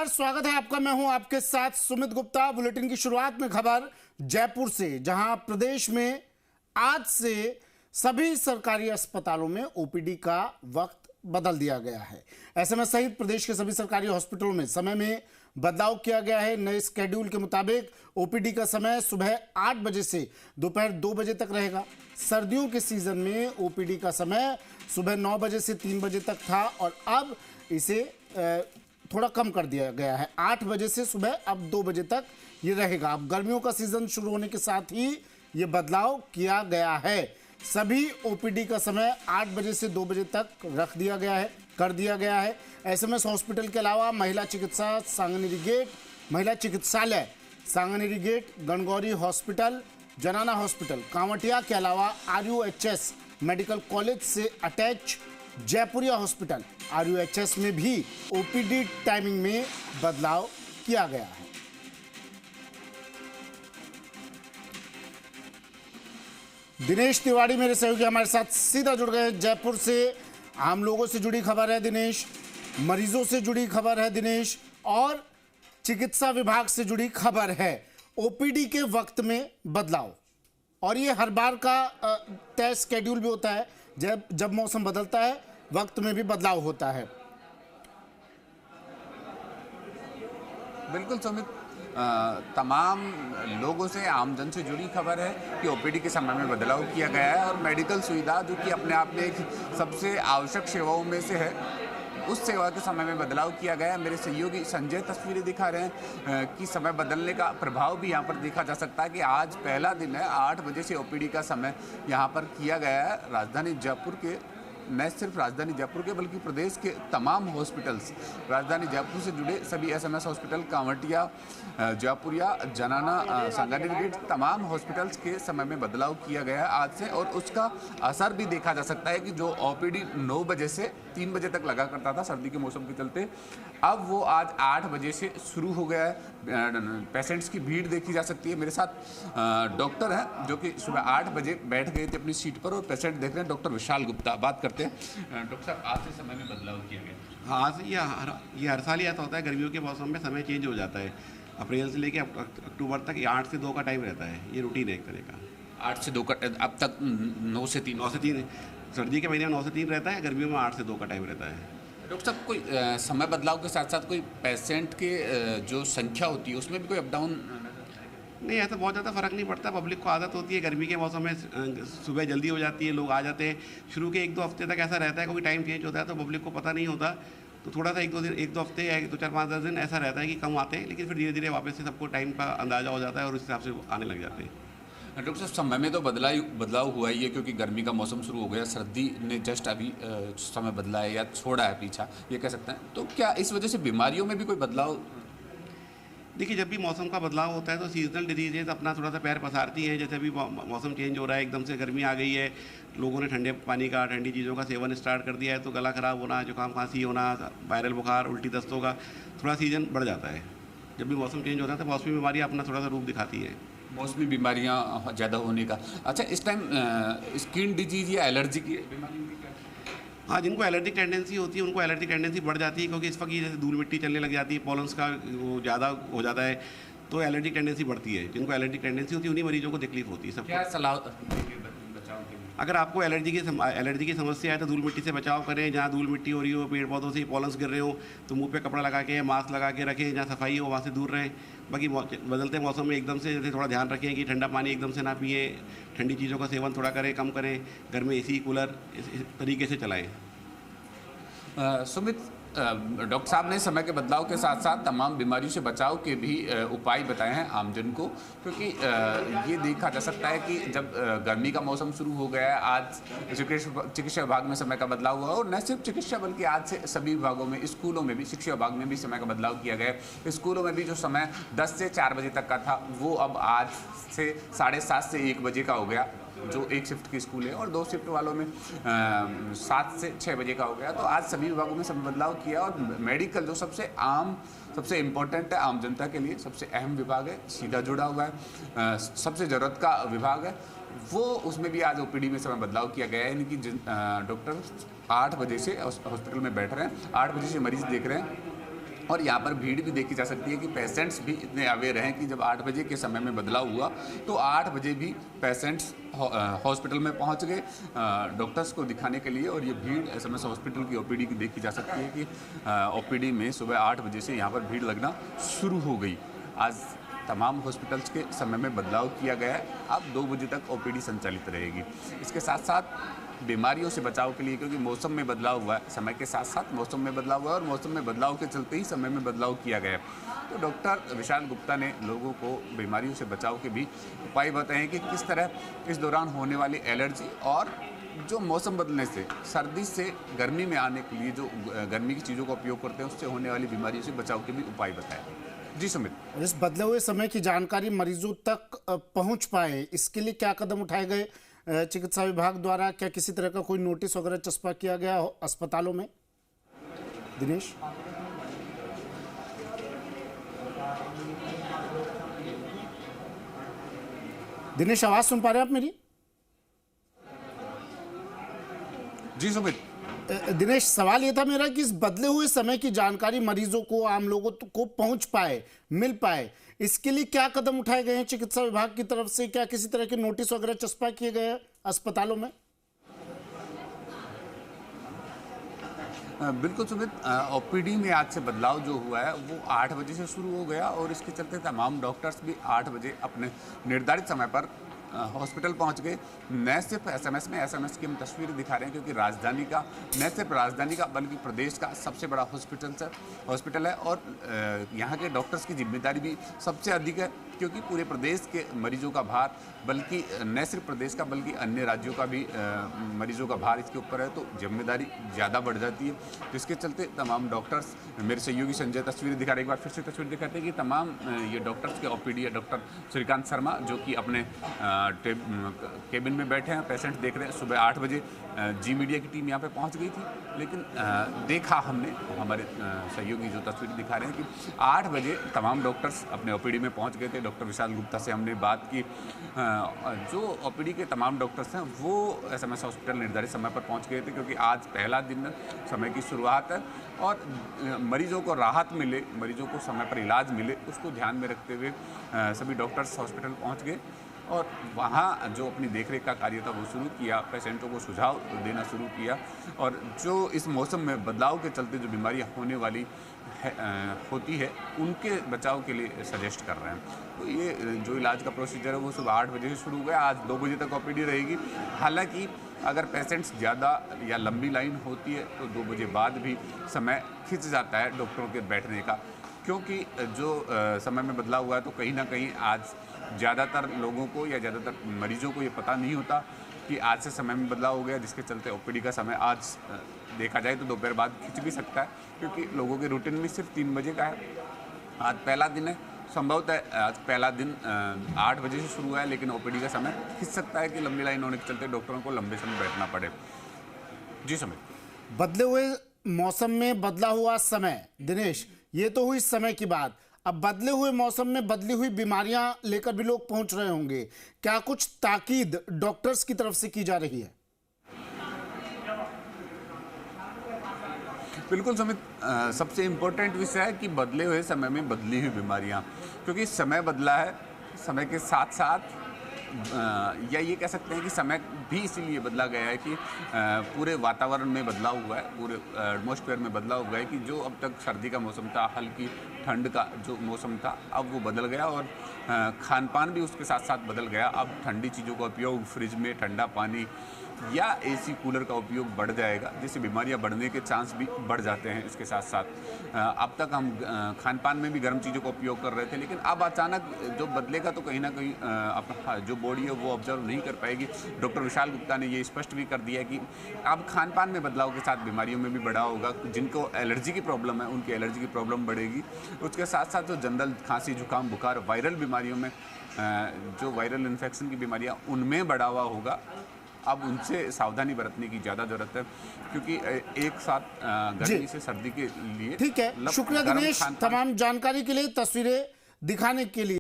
स्वागत है आपका। मैं हूं आपके साथ सुमित गुप्ता। बुलेटिन की शुरुआत में खबर जयपुर से, जहां प्रदेश में आज से सभी सरकारी अस्पतालों में ओपीडी का वक्त बदल दिया गया है। एसएमएस सहित प्रदेश के सभी सरकारी हॉस्पिटलों में समय में बदलाव किया गया है। नए स्केड्यूल के मुताबिक ओपीडी का समय सुबह 8 बजे से दोपहर 2 बजे तक रहेगा। सर्दियों के सीजन में ओपीडी का समय सुबह 9 बजे से 3 बजे तक था और अब इसे थोड़ा कम कर दिया गया है। 8 बजे से सुबह अब 2 बजे तक ये रहेगा। अब गर्मियों का सीजन शुरू होने के साथ ही ये बदलाव किया गया है। सभी ओपीडी का समय 8 बजे से 2 बजे तक कर दिया गया है। एसएमएस हॉस्पिटल के अलावा महिला चिकित्सालय सांगनेरी गेट, गणगौरी हॉस्पिटल, जनाना हॉस्पिटल, कांवटिया के अलावा आरयूएचएस मेडिकल कॉलेज से अटैच जयपुरिया हॉस्पिटल आरयूएचएस में भी ओपीडी टाइमिंग में बदलाव किया गया है। दिनेश तिवारी मेरे सहयोगी हमारे साथ सीधा जुड़ गए जयपुर से। आम लोगों से जुड़ी खबर है दिनेश, मरीजों से जुड़ी खबर है दिनेश, और चिकित्सा विभाग से जुड़ी खबर है। ओपीडी के वक्त में बदलाव, और ये हर बार का तय स्केड्यूल भी होता है। जब मौसम बदलता है वक्त में भी बदलाव होता है। बिल्कुल सुमित, तमाम लोगों से, आमजन से जुड़ी खबर है कि ओपीडी के समय में बदलाव किया गया है और मेडिकल सुविधा, जो कि अपने आप में एक सबसे आवश्यक सेवाओं में से है, उस सेवा के समय में बदलाव किया गया है। मेरे सहयोगी संजय तस्वीरें दिखा रहे हैं कि समय बदलने का प्रभाव भी यहाँ पर देखा जा सकता है कि आज पहला दिन है। 8 बजे से ओपीडी का समय यहाँ पर किया गया है। राजधानी जयपुर के, न सिर्फ राजधानी जयपुर के बल्कि प्रदेश के तमाम हॉस्पिटल्स, राजधानी जयपुर से जुड़े सभी एसएमएस हॉस्पिटल, कांवटिया, जयपुरिया, जनाना, सांगनेरी गेट, तमाम हॉस्पिटल्स के समय में बदलाव किया गया है आज से। और उसका असर भी देखा जा सकता है कि जो ओपीडी 9 बजे से 3 बजे तक लगा करता था सर्दी के मौसम के चलते, अब वो आज 8 बजे से शुरू हो गया है। पेशेंट्स की भीड़ देखी जा सकती है। मेरे साथ डॉक्टर हैं जो कि सुबह 8 बजे बैठ गए थे अपनी सीट पर और पेशेंट देख रहे हैं। डॉक्टर विशाल गुप्ता, बात करते हैं। डॉक्टर साहब, आज से समय में बदलाव किया गया। हाँ, ये हर साल ही ऐसा होता है। गर्मियों के मौसम में समय चेंज हो जाता है। अप्रैल से लेकर अक्टूबर तक ये 8 से 2 का टाइम रहता है। ये रूटीन है एक तरह का। 8 से 2 का, अब तक 9 से 3। 9 से 3 सर्दी के महीने में 9 से 3 रहता है, गर्मियों में 8 से 2 का टाइम रहता है। डॉक्टर साहब, कोई समय बदलाव के साथ साथ कोई पेशेंट के जो संख्या होती है उसमें भी कोई अप डाउन? नहीं, ऐसा बहुत ज़्यादा फ़र्क नहीं पड़ता। पब्लिक को आदत होती है। गर्मी के मौसम में सुबह जल्दी हो जाती है, लोग आ जाते हैं। शुरू के 1-2 हफ्ते तक ऐसा रहता है, क्योंकि टाइम चेंज होता है तो पब्लिक को पता नहीं होता। तो थोड़ा सा 1-2 हफ्ते या 2, 4, 5, 10 दिन ऐसा रहता है कि कम आते हैं, लेकिन फिर धीरे धीरे वापस से सबको टाइम का अंदाज़ा हो जाता है और उस हिसाब से आने लग जाते हैं। डॉक्टर साहब, समय में तो बदलाव हुआ ही है, क्योंकि गर्मी का मौसम शुरू हो गया, सर्दी ने जस्ट अभी समय बदला है या छोड़ा है पीछा, ये कह सकते हैं। तो क्या इस वजह से बीमारियों में भी कोई बदलाव? देखिए, जब भी मौसम का बदलाव होता है तो सीजनल डिजीजेज अपना थोड़ा सा पैर पसारती हैं। जैसे अभी मौसम चेंज हो रहा है, एकदम से गर्मी आ गई है, लोगों ने ठंडे पानी का, ठंडी चीज़ों का सेवन स्टार्ट कर दिया है, तो गला ख़राब होना, जुकाम खांसी होना, वायरल बुखार, उल्टी दस्तों का थोड़ा सीजन बढ़ जाता है। जब भी मौसम चेंज होता है तो मौसमी बीमारियाँ अपना थोड़ा सा रूप दिखाती है। मौसमी बीमारियाँ ज़्यादा होने का। अच्छा, इस टाइम स्किन डिजीज़ या एलर्जी की बीमारी? हाँ, जिनको एलर्जिक टेंडेंसी होती है उनको एलर्जिक टेंडेंसी बढ़ जाती है, क्योंकि इस वक्त जैसे धूल मिट्टी चलने लग जाती है, पॉलन्स का वो ज़्यादा हो जाता है, तो एलर्जिक टेंडेंसी बढ़ती है। जिनको एलर्जिक टेंडेंसी होती है उन्हीं मरीजों को तकलीफ होती है। सब क्या सलाह बचाव के लिए? अगर आपको एलर्जी की समस्या है तो धूल मिट्टी से बचाव करें। जहाँ धूल मिट्टी हो रही हो, पेड़ पौधों से पॉलन्स गिर रहे हो, तो मुंह पे कपड़ा लगा के, मास्क लगा के रखें। जहाँ सफाई हो वहाँ से दूर रहें। बाकी बदलते मौसम में एकदम से जैसे थोड़ा ध्यान रखें कि ठंडा पानी एकदम से ना पिए, ठंडी चीज़ों का सेवन थोड़ा करें, कम करें। घर में एसी, कूलर इस तरीके से चलाएँ। सुमित, डॉक्टर साहब ने समय के बदलाव के साथ साथ तमाम बीमारियों से बचाव के भी उपाय बताए हैं आमजन को, क्योंकि ये देखा जा सकता है कि जब गर्मी का मौसम शुरू हो गया है, आज चिकित्सा विभाग में समय का बदलाव हुआ, और न सिर्फ चिकित्सा बल्कि आज से सभी विभागों में, स्कूलों में भी, शिक्षा विभाग में भी समय का बदलाव किया गया है। स्कूलों में भी जो समय 10 से 4 बजे तक का था वो अब आज से 7:30 से 1 बजे का हो गया, जो एक शिफ्ट की स्कूल है, और 2 शिफ्ट वालों में 7 से 6 बजे का हो गया। तो आज सभी विभागों में समय बदलाव किया। और मेडिकल जो सबसे इम्पोर्टेंट है आम जनता के लिए, सबसे अहम विभाग है, सीधा जुड़ा हुआ है, सबसे ज़रूरत का विभाग है, वो उसमें भी आज ओपीडी में समय बदलाव किया गया है। यानी कि डॉक्टर 8 बजे से हॉस्पिटल में बैठ रहे हैं, 8 बजे से मरीज देख रहे हैं, और यहाँ पर भीड़ भी देखी जा सकती है कि पेशेंट्स भी इतने अवेयर हैं कि जब 8 बजे के समय में बदलाव हुआ तो 8 बजे भी पेशेंट्स हॉस्पिटल में पहुँच गए डॉक्टर्स को दिखाने के लिए। और ये भीड़ एसएमएस हॉस्पिटल की ओपीडी की देखी जा सकती है कि ओपीडी में सुबह 8 बजे से यहाँ पर भीड़ लगना शुरू हो गई। आज तमाम हॉस्पिटल्स के समय में बदलाव किया गया है। अब 2 बजे तक ओपीडी संचालित रहेगी। इसके साथ साथ बीमारियों से बचाव के लिए, क्योंकि मौसम में बदलाव हुआ है, समय के साथ साथ मौसम में बदलाव हुआ है और मौसम में बदलाव के चलते ही समय में बदलाव किया गया है। तो डॉक्टर विशाल गुप्ता ने लोगों को बीमारियों से बचाव के भी उपाय बताए हैं कि किस तरह इस दौरान होने वाली एलर्जी और जो मौसम बदलने से, सर्दी से गर्मी में आने के लिए जो गर्मी की चीज़ों का उपयोग करते हैं उससे होने वाली बीमारियों से बचाव के भी उपाय बताए। जी सुमित, इस बदले हुए समय की जानकारी मरीजों तक पहुंच पाए, इसके लिए क्या कदम उठाए गए चिकित्सा विभाग द्वारा? क्या किसी तरह का कोई नोटिस वगैरह चस्पा किया गया अस्पतालों में? दिनेश, दिनेश आवाज सुन पा रहे हैं आप मेरी? जी सुमित, दिनेश, सवाल ये था मेरा कि इस बदले हुए समय की जानकारी मरीजों को, आम लोगों को पहुंच पाए, मिल पाए, इसके लिए क्या कदम उठाए गए हैं चिकित्सा विभाग की तरफ से? क्या किसी तरह के नोटिस वगैरह चस्पा किए गए हैं अस्पतालों में? बिल्कुल सुमित, ओपीडी में आज से बदलाव जो हुआ है वो 8 बजे से शुरू हो गया और इसके चलते तमाम डॉक्टर्स भी 8 बजे अपने निर्धारित समय पर हॉस्पिटल पहुंच गए। न सिर्फ एसएमएस की हम तस्वीरें दिखा रहे हैं, क्योंकि राजधानी का, न सिर्फ राजधानी का बल्कि प्रदेश का सबसे बड़ा हॉस्पिटल है और यहाँ के डॉक्टर्स की जिम्मेदारी भी सबसे अधिक है, क्योंकि पूरे प्रदेश के मरीजों का भार, बल्कि न सिर्फ प्रदेश का बल्कि अन्य राज्यों का भी मरीजों का भार इसके ऊपर है, तो जिम्मेदारी ज़्यादा बढ़ जाती है। जिसके चलते तमाम डॉक्टर्स, मेरे सहयोगी संजय तस्वीरें दिखा रहे, एक बार फिर से तस्वीर दिखाते हैं कि तमाम ये डॉक्टर्स के ओपीडी है। डॉक्टर श्रीकांत शर्मा जो कि अपने केबिन में बैठे हैं, पेशेंट देख रहे हैं। सुबह 8 बजे जी मीडिया की टीम यहाँ पे पहुँच गई थी, लेकिन देखा हमने, हमारे सहयोगी जो तस्वीर दिखा रहे हैं कि 8 बजे तमाम डॉक्टर्स अपने ओपीडी में पहुँच गए थे। डॉक्टर विशाल गुप्ता से हमने बात की। जो ओपीडी के तमाम डॉक्टर्स हैं वो एसएमएस हॉस्पिटल निर्धारित समय पर पहुँच गए थे, क्योंकि आज पहला दिन समय की शुरुआत है और मरीजों को राहत मिले, मरीजों को समय पर इलाज मिले, उसको ध्यान में रखते हुए सभी डॉक्टर्स हॉस्पिटल पहुँच गए और वहाँ जो अपनी देखरेख का कार्य था वो शुरू किया, पेशेंटों को सुझाव देना शुरू किया और जो इस मौसम में बदलाव के चलते जो बीमारियाँ होने वाली होती है उनके बचाव के लिए सजेस्ट कर रहे हैं। तो ये जो इलाज का प्रोसीजर है वो सुबह 8 बजे से शुरू हुआ है। आज 2 बजे तक ओपीडी रहेगी। हालांकि अगर पेशेंट्स ज़्यादा या लंबी लाइन होती है तो 2 बजे बाद भी समय खिंच जाता है डॉक्टरों के बैठने का, क्योंकि जो समय में बदलाव हुआ है तो कहीं ना कहीं आज ज़्यादातर लोगों को या ज़्यादातर मरीजों को ये पता नहीं होता कि आज से समय में बदलाव हो गया, जिसके चलते ओपीडी का समय आज देखा जाए तो दोपहर बाद खिंच भी सकता है, क्योंकि लोगों के रूटीन में सिर्फ 3 बजे का है। आज पहला दिन है, संभवतः आज पहला दिन 8 बजे से शुरू हुआ है, लेकिन ओपीडी का समय खिंच सकता है कि लंबी लाइन होने के चलते डॉक्टरों को लंबे समय बैठना पड़े। जी सुमित, बदले हुए मौसम में बदला हुआ समय, दिनेश, ये तो हुई समय की बात। अब बदले हुए मौसम में बदली हुई बीमारियां लेकर भी लोग पहुंच रहे होंगे, क्या कुछ ताकीद डॉक्टर्स की तरफ से की जा रही है? बिल्कुल सुमित, सबसे इम्पोर्टेंट विषय है कि बदले हुए समय में बदली हुई बीमारियां, क्योंकि समय बदला है, समय के साथ साथ या ये कह सकते हैं कि समय भी इसीलिए बदला गया है कि पूरे वातावरण में बदलाव हुआ है, पूरे एटमॉस्फेयर में बदलाव हुआ है कि जो अब तक सर्दी का मौसम था, हल्की ठंड का जो मौसम था, अब वो बदल गया और खान पान भी उसके साथ साथ बदल गया। अब ठंडी चीज़ों का उपयोग, फ्रिज में ठंडा पानी या एसी कूलर का उपयोग बढ़ जाएगा, जिससे बीमारियां बढ़ने के चांस भी बढ़ जाते हैं। इसके साथ साथ अब तक हम खान पान में भी गर्म चीज़ों का उपयोग कर रहे थे, लेकिन अब अचानक जो बदलेगा तो कहीं ना कहीं जो बॉडी है वो ऑब्जर्व नहीं कर पाएगी। डॉक्टर विशाल गुप्ता ने ये स्पष्ट भी कर दिया कि अब खान पान में बदलाव के साथ बीमारियों में भी बढ़ा होगा। जिनको एलर्जी की प्रॉब्लम है उनकी एलर्जी की प्रॉब्लम बढ़ेगी। उसके साथ साथ जो जनरल खांसी, जुकाम, बुखार, वायरल बीमारियों में जो वायरल इन्फेक्शन की बीमारियाँ उनमें बढ़ावा होगा। अब उनसे सावधानी बरतने की ज़्यादा जरूरत है, क्योंकि एक साथ गर्मी से सर्दी के लिए। ठीक है, शुक्रिया दिनेश तमाम जानकारी के लिए, तस्वीरें दिखाने के लिए।